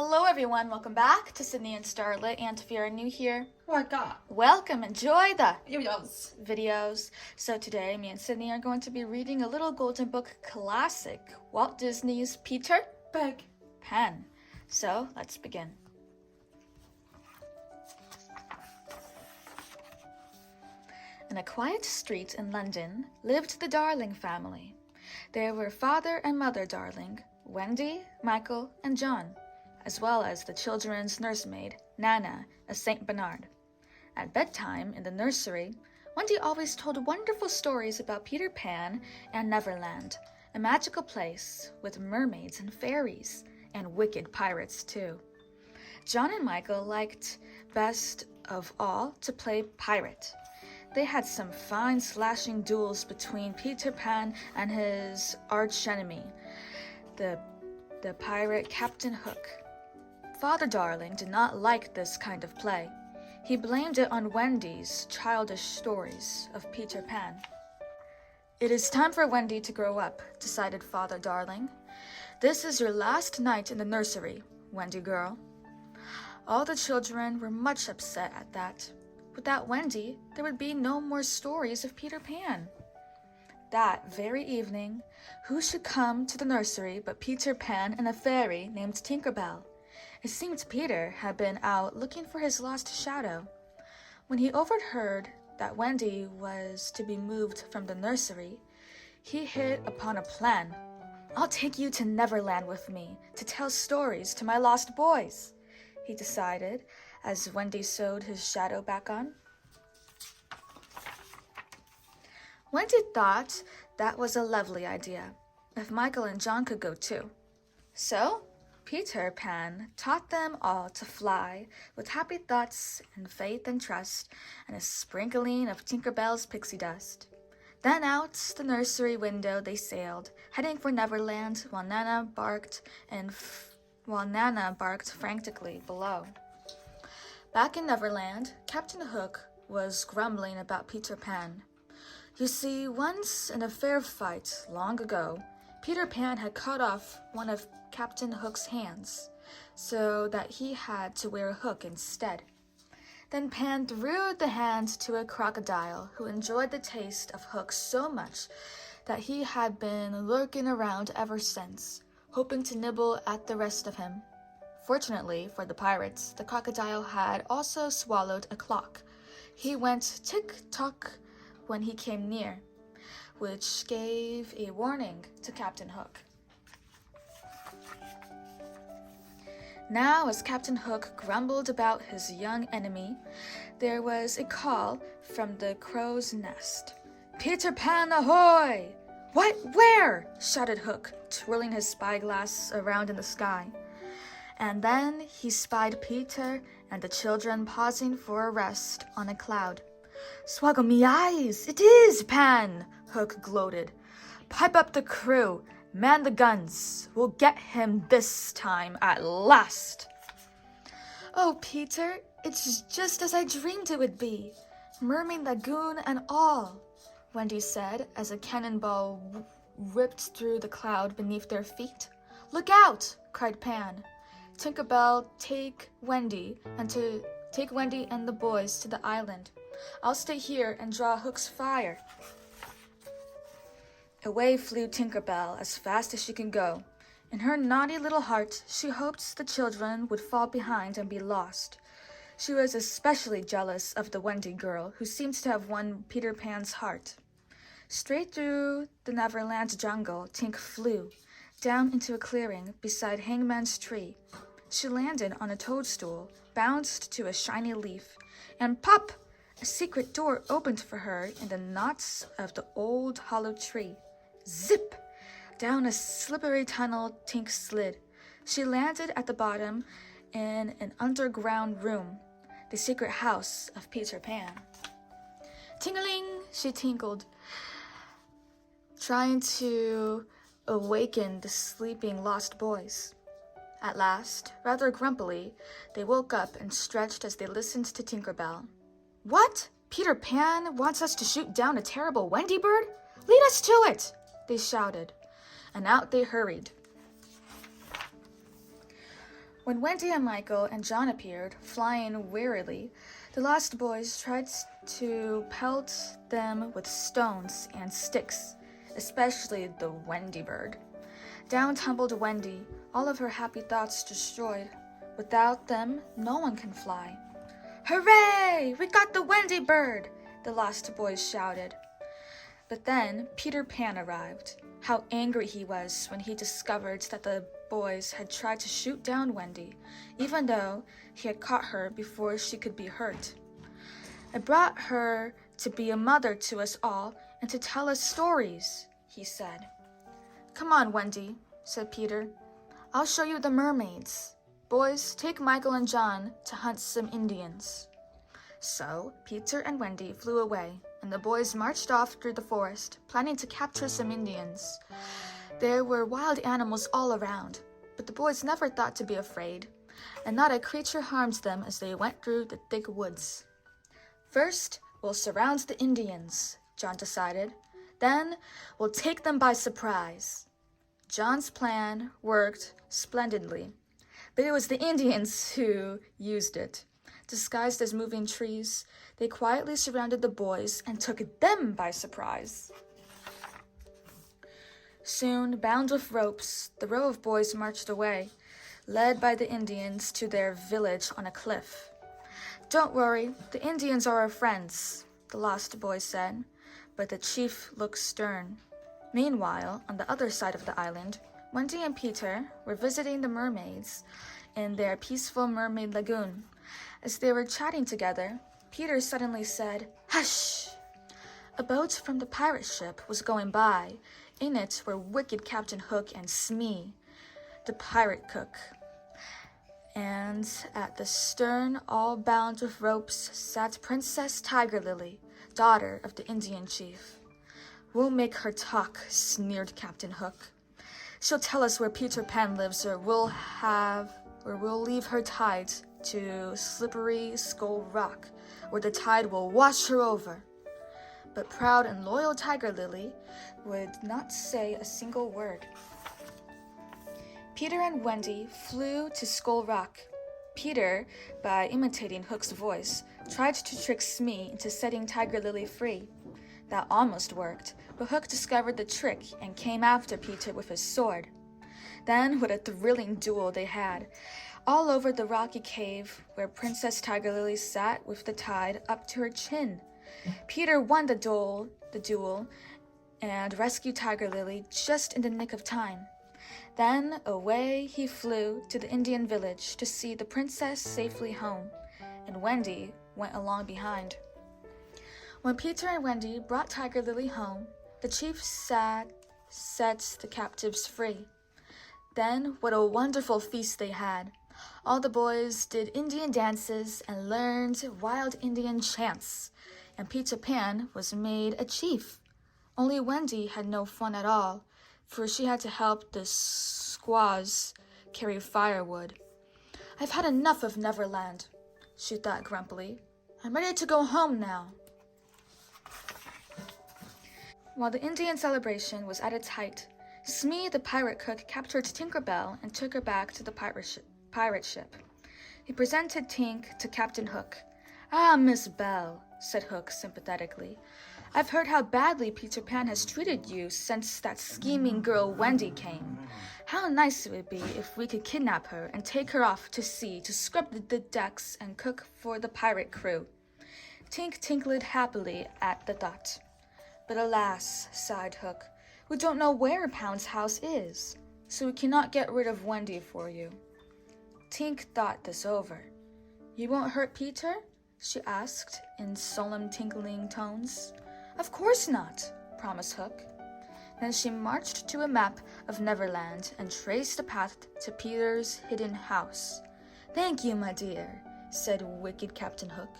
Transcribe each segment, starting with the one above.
Hello everyone, welcome back to Sydney and Starlet, and if you're new here, welcome, enjoy the videos. So today, me and Sydney are going to be reading a little golden book classic, Walt Disney's Peter Pan. So let's begin. In a quiet street in London lived the Darling family. There were Father and Mother Darling, Wendy, Michael, and John, as well as the children's nursemaid, Nana, a Saint Bernard. At bedtime in the nursery, Wendy always told wonderful stories about Peter Pan and Neverland, a magical place with mermaids and fairies, and wicked pirates too. John and Michael liked best of all to play pirate. They had some fine slashing duels between Peter Pan and his archenemy, the pirate Captain Hook. Father Darling did not like this kind of play. He blamed it on Wendy's childish stories of Peter Pan. "It is time for Wendy to grow up," decided Father Darling. "This is your last night in the nursery, Wendy girl." All the children were much upset at that. Without Wendy, there would be no more stories of Peter Pan. That very evening, who should come to the nursery but Peter Pan and a fairy named Tinkerbell? It seemed Peter had been out looking for his lost shadow. When he overheard that Wendy was to be moved from the nursery, he hit upon a plan. "I'll take you to Neverland with me to tell stories to my lost boys," he decided as Wendy sewed his shadow back on. Wendy thought that was a lovely idea, if Michael and John could go too. So Peter Pan taught them all to fly with happy thoughts and faith and trust and a sprinkling of Tinkerbell's pixie dust. Then out the nursery window they sailed, heading for Neverland while Nana barked frantically below. Back in Neverland, Captain Hook was grumbling about Peter Pan. You see, once in a fair fight long ago, Peter Pan had cut off one of Captain Hook's hands, so that he had to wear a hook instead. Then Pan threw the hand to a crocodile who enjoyed the taste of Hook so much that he had been lurking around ever since, hoping to nibble at the rest of him. Fortunately for the pirates, the crocodile had also swallowed a clock. He went tick-tock when he came near, which gave a warning to Captain Hook. Now, as Captain Hook grumbled about his young enemy, there was a call from the crow's nest. "Peter Pan, ahoy!" "What? Where?" shouted Hook, twirling his spyglass around in the sky. And then he spied Peter and the children pausing for a rest on a cloud. "Swaggle me eyes! It is Pan!" Hook gloated. "Pipe up the crew! Man the guns! We'll get him this time at last!" "Oh, Peter, it's just as I dreamed it would be, Mermaid Lagoon and all," Wendy said as a cannonball ripped through the cloud beneath their feet. "Look out!" cried Pan. "Tinkerbell, take Wendy and the boys to the island. I'll stay here and draw Hook's fire." Away flew Tinkerbell as fast as she could go. In her naughty little heart, she hoped the children would fall behind and be lost. She was especially jealous of the Wendy girl, who seemed to have won Peter Pan's heart. Straight through the Neverland jungle, Tink flew, down into a clearing beside Hangman's tree. She landed on a toadstool, bounced to a shiny leaf, and pop! A secret door opened for her in the knots of the old hollow tree. Zip! Down a slippery tunnel Tink slid. She landed at the bottom in an underground room, the secret house of Peter Pan. Ting-a-ling! She tinkled, trying to awaken the sleeping lost boys. At last, rather grumpily, they woke up and stretched as they listened to Tinkerbell. "What? Peter Pan wants us to shoot down a terrible Wendy bird? Lead us to it!" they shouted, and out they hurried. When Wendy and Michael and John appeared, flying wearily, the lost boys tried to pelt them with stones and sticks, especially the Wendy bird. Down tumbled Wendy, all of her happy thoughts destroyed. Without them, no one can fly. "Hooray! We got the Wendy bird!" the lost boys shouted. But then Peter Pan arrived. How angry he was when he discovered that the boys had tried to shoot down Wendy, even though he had caught her before she could be hurt. "I brought her to be a mother to us all and to tell us stories," he said. "Come on, Wendy," said Peter. "I'll show you the mermaids. Boys, take Michael and John to hunt some Indians." So Peter and Wendy flew away, and the boys marched off through the forest, planning to capture some Indians. There were wild animals all around, but the boys never thought to be afraid, and not a creature harmed them as they went through the thick woods. "First, we'll surround the Indians," John decided. "Then, we'll take them by surprise." John's plan worked splendidly, but it was the Indians who used it. Disguised as moving trees, they quietly surrounded the boys and took them by surprise. Soon, bound with ropes, the row of boys marched away, led by the Indians to their village on a cliff. "Don't worry, the Indians are our friends," the lost boy said, but the chief looked stern. Meanwhile, on the other side of the island, Wendy and Peter were visiting the mermaids in their peaceful mermaid lagoon. As they were chatting together, Peter suddenly said, "Hush!" A boat from the pirate ship was going by. In it were wicked Captain Hook and Smee, the pirate cook. And at the stern, all bound with ropes, sat Princess Tiger Lily, daughter of the Indian chief. "We'll make her talk," sneered Captain Hook. "She'll tell us where Peter Pan lives, or we'll leave her tied to slippery Skull Rock, where the tide will wash her over." But proud and loyal Tiger Lily would not say a single word. Peter and Wendy flew to Skull Rock. Peter, by imitating Hook's voice, tried to trick Smee into setting Tiger Lily free. That almost worked, but Hook discovered the trick and came after Peter with his sword. Then, what a thrilling duel they had, all over the rocky cave where Princess Tiger Lily sat with the tide up to her chin. Peter won the duel, and rescued Tiger Lily just in the nick of time. Then away he flew to the Indian village to see the princess safely home, and Wendy went along behind. When Peter and Wendy brought Tiger Lily home, the chief set the captives free. Then what a wonderful feast they had. All the boys did Indian dances and learned wild Indian chants, and Peter Pan was made a chief. Only Wendy had no fun at all, for she had to help the squaws carry firewood. "I've had enough of Neverland," she thought grumpily. "I'm ready to go home now." While the Indian celebration was at its height, Smee the pirate cook captured Tinker Bell and took her back to the pirate ship. He presented Tink to Captain Hook. "Ah, Miss Bell," said Hook sympathetically. "I've heard how badly Peter Pan has treated you since that scheming girl Wendy came. How nice it would be if we could kidnap her and take her off to sea to scrub the decks and cook for the pirate crew." Tink tinkled happily at the thought. "But alas," sighed Hook, "we don't know where Pound's house is, so we cannot get rid of Wendy for you." Tink thought this over. "You won't hurt Peter?" she asked in solemn tinkling tones. "Of course not," promised Hook. Then she marched to a map of Neverland and traced the path to Peter's hidden house. "Thank you, my dear," said wicked Captain Hook,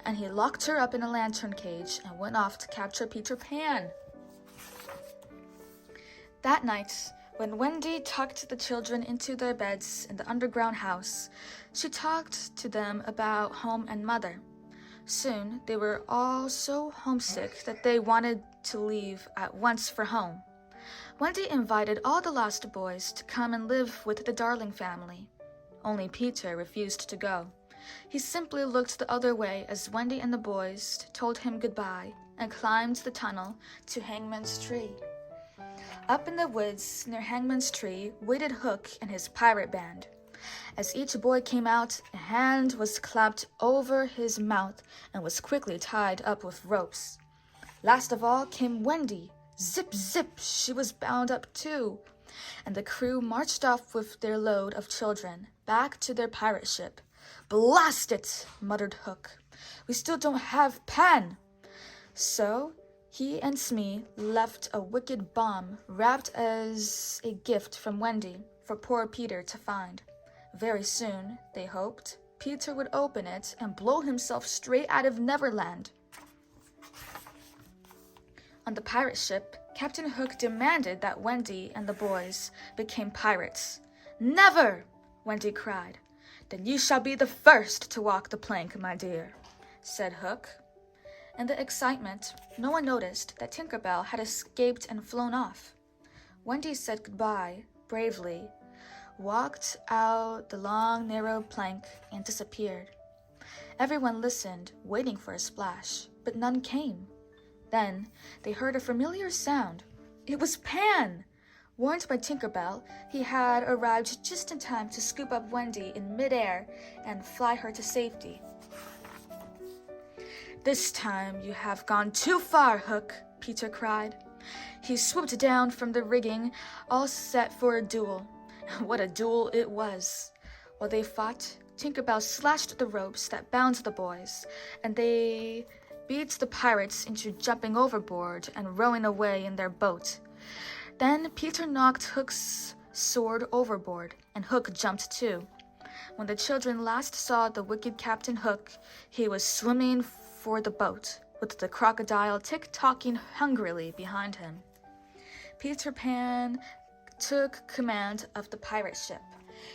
and he locked her up in a lantern cage and went off to capture Peter Pan. That night, when Wendy tucked the children into their beds in the underground house, she talked to them about home and mother. Soon, they were all so homesick that they wanted to leave at once for home. Wendy invited all the lost boys to come and live with the Darling family. Only Peter refused to go. He simply looked the other way as Wendy and the boys told him goodbye and climbed the tunnel to Hangman's Tree. Up in the woods near Hangman's Tree waited Hook and his pirate band. As each boy came out, a hand was clapped over his mouth and was quickly tied up with ropes. Last of all came Wendy. Zip, zip, she was bound up too. And the crew marched off with their load of children back to their pirate ship. "Blast it," muttered Hook. "We still don't have Pan." So he and Smee left a wicked bomb wrapped as a gift from Wendy for poor Peter to find. Very soon, they hoped, Peter would open it and blow himself straight out of Neverland. On the pirate ship, Captain Hook demanded that Wendy and the boys became pirates. "Never!" Wendy cried. "Then you shall be the first to walk the plank, my dear," said Hook. In the excitement, no one noticed that Tinker Bell had escaped and flown off. Wendy said goodbye, bravely, walked out the long, narrow plank, and disappeared. Everyone listened, waiting for a splash, but none came. Then they heard a familiar sound. It was Pan! Warned by Tinker Bell, he had arrived just in time to scoop up Wendy in midair and fly her to safety. "This time you have gone too far, Hook," Peter cried. He swooped down from the rigging, all set for a duel. What a duel it was! While they fought, Tinker Bell slashed the ropes that bound the boys, and they beat the pirates into jumping overboard and rowing away in their boat. Then Peter knocked Hook's sword overboard, and Hook jumped too. When the children last saw the wicked Captain Hook, he was swimming for the boat, with the crocodile tick-tocking hungrily behind him. Peter Pan took command of the pirate ship.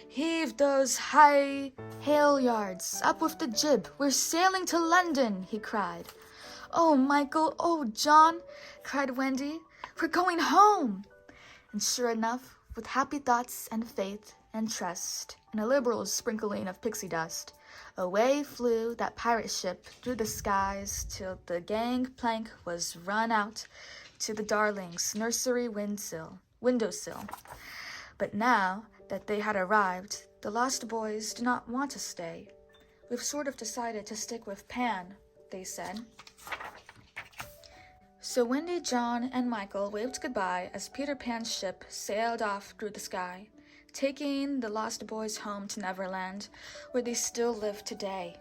"Heave those halyards, up with the jib, we're sailing to London," he cried. "Oh, Michael, oh, John," cried Wendy, "we're going home." And sure enough, with happy thoughts and faith and trust and a liberal sprinkling of pixie dust, away flew that pirate ship through the skies till the gangplank was run out to the Darling's nursery windowsill. But now that they had arrived, the lost boys did not want to stay. "We've sort of decided to stick with Pan," they said. So Wendy, John, and Michael waved goodbye as Peter Pan's ship sailed off through the sky, taking the lost boys home to Neverland, where they still live today.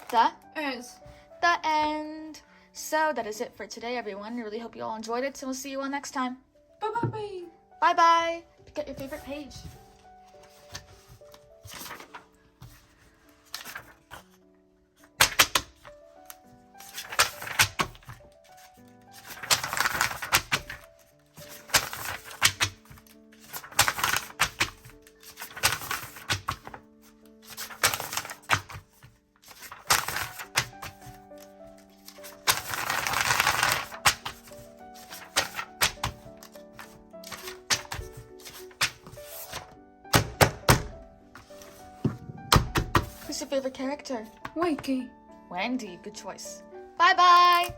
That is the end. So that is it for today, everyone. I really hope you all enjoyed it, and we'll see you all next time. Bye-bye. Bye-bye. Pick out your favorite page. Who's your favorite character? Wakey. Wendy, good choice. Bye-bye!